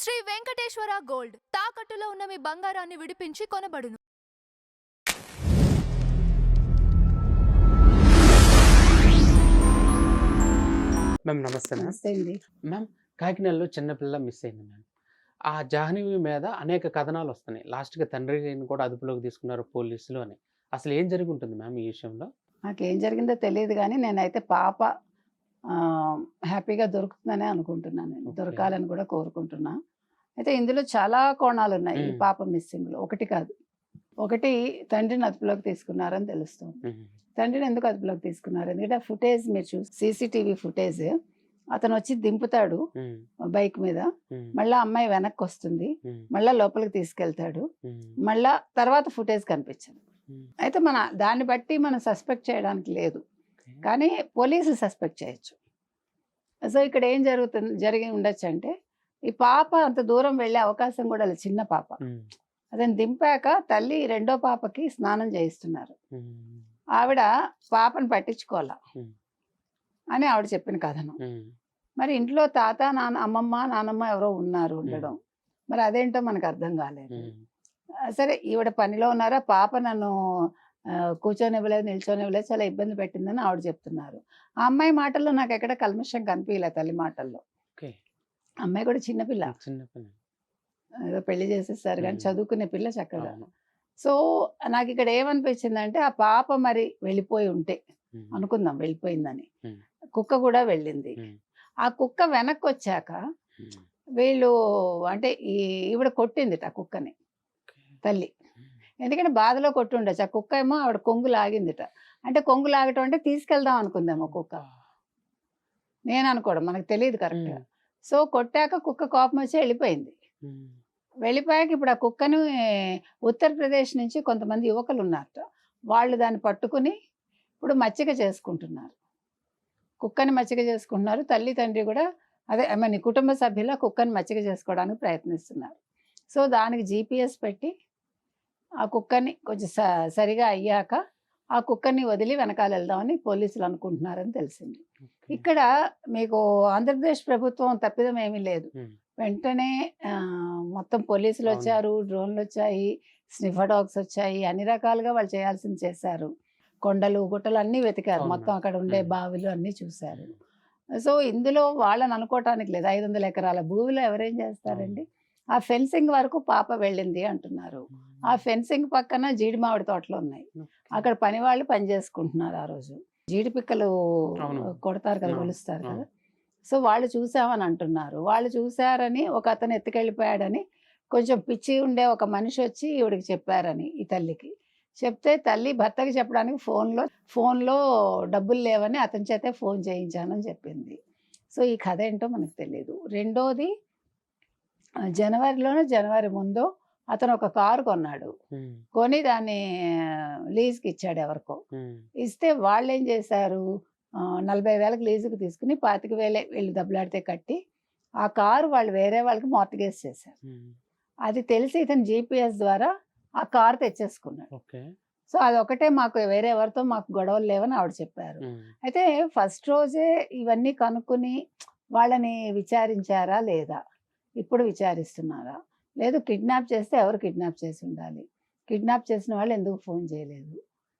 Shri Venkateswara gold తాకట్టులో ఉన్న మీ బంగారాన్ని విడిపించి కొనబడును. మ్యామ్ నమస్తే మ్యామ్. నమస్తే అండి. మ్యామ్ కాకినాడలో చిన్నపిల్ల మిస్ అయింది మ్యామ్. ఆ జాహ్నవి మీద అనేక కథనాలు వస్తున్నాయి. లాస్ట్‌గా తండ్రిని కూడా అదుపులోకి తీసుకున్నారు పోలీసులు అని. అసలు ఏం జరిగి ఉంటుంది మ్యామ్ ఈ విషయంలో? నాకేం జరిగిందో తెలీదు గానీ, నేనైతే పాప హ్యాపీగా దొరుకుతుందనే అనుకుంటున్నానండి. ఓకే. దొరకాలని కూడా కోరుకుంటున్నా. అయితే ఇందులో చాలా కోణాలున్నాయి ఈ హ్మ్. పాప మిస్సింగ్‌లో. ఒకటి కాదు. ఒకటి తండ్రిని అదుపులోకి తీసుకున్నారని తెలుస్తోంది. హుహు. తండ్రిని ఎందుకు అదుపులోకి తీసుకున్నారు? ఎందుకంటే ఆ ఫుటేజ్ మీరు సీసీటీవీ ఫుటేజ్ అతనొచ్చి దింపుతాడు హ్మ్. బైక్ మీద. హ్మ్. మళ్ళా అమ్మాయి వెనక్కొస్తుంది. హ్మ్. మళ్ళా లోపలికి తీసుకెళ్తాడు. హ్మ్. మళ్ళా తర్వాత ఫుటేజ్ కనిపించదు. హ్మ్. అయితే దాన్ని బట్టి మనం సస్పెక్ట్ చేయడానికి లేదు. ఓకే. కానీ పోలీసులు సస్పెక్ట్ చేయొచ్చు. సో, ఇక్కడ ఏం జరిగి ఉండొచ్చంటే, ఈ పాప అంత దూరం వెళ్ళే అవకాశం కూడా లేదు. చిన్న పాప. హ్మ్. అతను దింపాక తల్లి రెండో పాపకి స్నానం చేయిస్తున్నారు. హ్మ్. ఆవిడ పాపను పట్టించుకోలా హ్మ్. అని ఆవిడ చెప్పిన కథనం. హ్మ్. మరి ఇంట్లో తాత, అమ్మమ్మ, నానమ్మ ఎవరో ఉన్నారు ఉండడం. మరి అదేంటో మనకు అర్థం కాలేదు. హ్మ్. సరే ఈవిడ పనిలో ఉన్నారా, పాప నన్ను కూర్చొనివ్వలేదు, నిల్చొనివ్వలేదు, చాలా ఇబ్బంది పెట్టిందని ఆవిడ చెప్తున్నారు. ఆ అమ్మాయి మాటల్లో నాకెక్కడ కల్మషం కనిపియలే తల్లి మాటల్లో. ఓకే. అమ్మాయి కూడా చిన్న పిల్ల. చిన్న పిల్ల. ఏదో పెళ్లి చేసేసారు గానీ చదువుకునే పిల్ల చక్కగా. అవును. సో, నాకిక్కడ ఏమనిపించిందంటే, ఆ పాప మరి వెళ్ళిపోయి ఉంటే హ్మ్. అనుకుందాం వెళ్ళిపోయిందని. హ్మ్. కుక్క కూడా వెళ్ళింది. హ్మ్. ఆ కుక్క వెనక్కొచ్చాక హ్మ్. వీళ్ళు అంటే ఈవిడ కొట్టిందిట ఆ కుక్కని ఓకే. తల్లి. హ్మ్. ఎందుకంటే బాధలో కొట్టుండొచ్చు. ఆ కుక్క ఏమో ఆవిడ కొంగు లాగిందిట. అంటే కొంగు లాగటం అంటే తీసుకెళ్దాం అనుకుందేమో కుక్క. అబ్బా! నేననుకోవడం మనకు తెలీదు కరెక్ట్‌గా. హ్మ్. సో, కొట్టాక కుక్క కోపమొచ్చి వెళ్ళిపోయింది. హ్మ్. వెళ్ళిపోయాక ఇప్పుడు ఆ కుక్కను ఉత్తరప్రదేశ్ నుంచి కొంతమంది యువకులున్నారట. వాళ్ళు దాన్ని పట్టుకుని ఇప్పుడు మచ్చిక చేసుకుంటున్నారు. కుక్కని మచ్చిక చేసుకుంటున్నారు. తల్లి, తండ్రి కూడా అదే ఐ మీన్ కుటుంబ సభ్యులు ఆ కుక్కని మచ్చిక చేసుకోవడానికి ప్రయత్నిస్తున్నారు. సో, దానికి జీపీఎస్ పెట్టి ఆ కుక్కని కొంచెం సరిగా అయ్యాక ఆ కుక్కని వదిలి వెనకాల వెళ్దామని పోలీసులు అనుకుంటున్నారని తెలిసింది. ఓకే. ఇక్కడ మీకు ఆంధ్రప్రదేశ్ ప్రభుత్వం తప్పిదం ఏమీ లేదు. హ్మ్. వెంటనే మొత్తం పోలీసులు అవును. వచ్చారు, డ్రోన్లు వచ్చాయి, స్నిఫర్ డాగ్స్ వచ్చాయి, అన్ని రకాలుగా వాళ్ళు చేయాల్సింది చేశారు. కొండలు, గుట్టలు అన్నీ వెతికారు. అవును మొత్తం మ్యామ్. అక్కడ ఉండే హ్మ్. బావిలు అన్నీ చూశారు. హ్మ్. సో, ఇందులో వాళ్ళని అనుకోవటానికి లేదు. 500 ఎకరాల భూమిలో ఎవరేం అవును. చేస్తారండి? ఆ ఫెన్సింగ్ వరకు పాప వెళ్ళింది అంటున్నారు. ఆ హ్మ్. ఫెన్సింగ్ పక్కన జీడి మామిడి తోటలున్నాయి. ఓకే. అక్కడ పనివాళ్ళు పని చేసుకుంటున్నారు ఆ రోజు. జీడి పిక్కలు అవును. కొడతారు కదా! అవును. ఒలుస్తారు కదా! అవును. సో, వాళ్ళు చూసామని అంటున్నారు. వాళ్ళు చూసారని ఒకతను ఎత్తుకెళ్ళిపోయాడని కొంచెం పిచ్చి ఉండే ఒక మనిషొచ్చి ఈవిడకి చెప్పారని ఈ తల్లికి. చెప్తే తల్లి భర్తకి చెప్పడానికి ఫోన్‌లో డబ్బులు లేవని అతని చేతే ఫోన్ చేయించానని చెప్పింది. సో, ఈ కథ ఏంటో మనకు తెలీదు. రెండోది జనవరి ముందో అతను ఒక కారు కొన్నాడు. హ్మ్. కొని దాన్ని లీజ్‌కి ఇచ్చాడు ఎవరికో. హ్మ్. ఇస్తే వాళ్ళేం చేశారు 40,000కి లీజుకి తీసుకొని 25,000 వీళ్ళు దెబ్బలాడితే కట్టి, ఆ కారు వాళ్ళు వేరే వాళ్ళకి మార్ట్‌గేజ్ చేశారు. హ్మ్. అది తెలిసి ఇతను జీపీఎస్ ద్వారా ఆ కారు తెచ్చేసుకున్నాడు. ఓకే. సో, అదొకటే మాకు వేరే ఎవరితో మాకు గొడవలు లేవని ఆవిడ చెప్పారు. హ్మ్. అయితే ఫస్ట్ రోజే ఇవన్నీ కనుక్కొని వాళ్ళని విచారించారా లేదా? ఇప్పుడు విచారిస్తున్నారా? లేదు కిడ్నాప్ చేస్తే ఎవరు కిడ్నాప్ చేసి ఉండాలి? కిడ్నాప్ చేసిన వాళ్ళు ఎందుకు ఫోన్ చేయలేదు?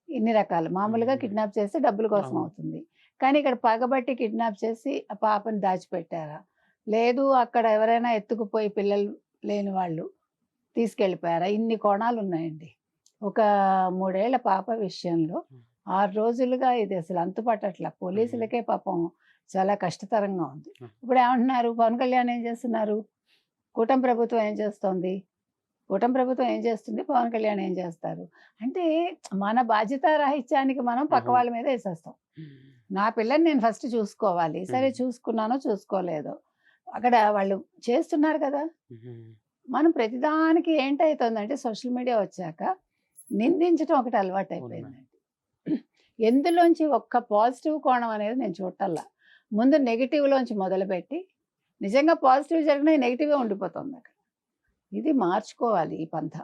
ఇన్ని రకాలు. మామూలుగా హ్మ్. కిడ్నాప్ చేస్తే డబ్బుల కోసం అవును. అవుతుంది. కానీ ఇక్కడ పగబట్టి కిడ్నాప్ చేసి ఆ పాపని దాచిపెట్టారా? లేదు అక్కడ ఎవరైనా ఎత్తుకుపోయి పిల్లలు లేని వాళ్ళు తీసుకెళ్ళిపోయారా? ఇన్ని కోణాలున్నాయండి. ఒక 3 ఏళ్ల పాప విషయంలో హ్మ్. 6 రోజులుగా ఇది అసలు అంతుపట్టట్ల. హ్మ్. పోలీసులకే పాపం చాలా కష్టతరంగా ఉంది. హ్మ్. ఇప్పుడేమంటున్నారు పవన్ కళ్యాణ్ ఏం చేస్తున్నారు? కూటమి ప్రభుత్వం ఏం చేస్తోంది? కూటమి ప్రభుత్వం ఏం చేస్తుంది? పవన్ కళ్యాణ్ ఏం చేస్తారు? అంటే మన బాధ్యతారాహిత్యానికి మనం పక్క హుహు. వాళ్ళ మీద ఏసేస్తాం. హ్మ్. నా పిల్లని నేను ఫస్ట్ చూసుకోవాలి. సరే హ్మ్. చూసుకున్నానో, చూసుకోలేదో. అక్కడ వాళ్ళు చేస్తున్నారు కదా! హుహు. మనం ప్రతిదానికి ఏంటైతోందంటే సోషల్ మీడియా వచ్చాక నిందించటం ఒకటి అవును మ్యామ్. అలవాటయిపోయిందండి. ఎందులోంచి ఒక్క పాజిటివ్ కోణం అనేది నేను చూడటల్లా. ముందు నెగెటివ్‌లోంచి మొదలుపెట్టి నిజంగా పాజిటివ్ జరిగినా నెగెటివే ఉండిపోతుందక్కడ. ఇది మార్చుకోవాలి ఈ పంథా.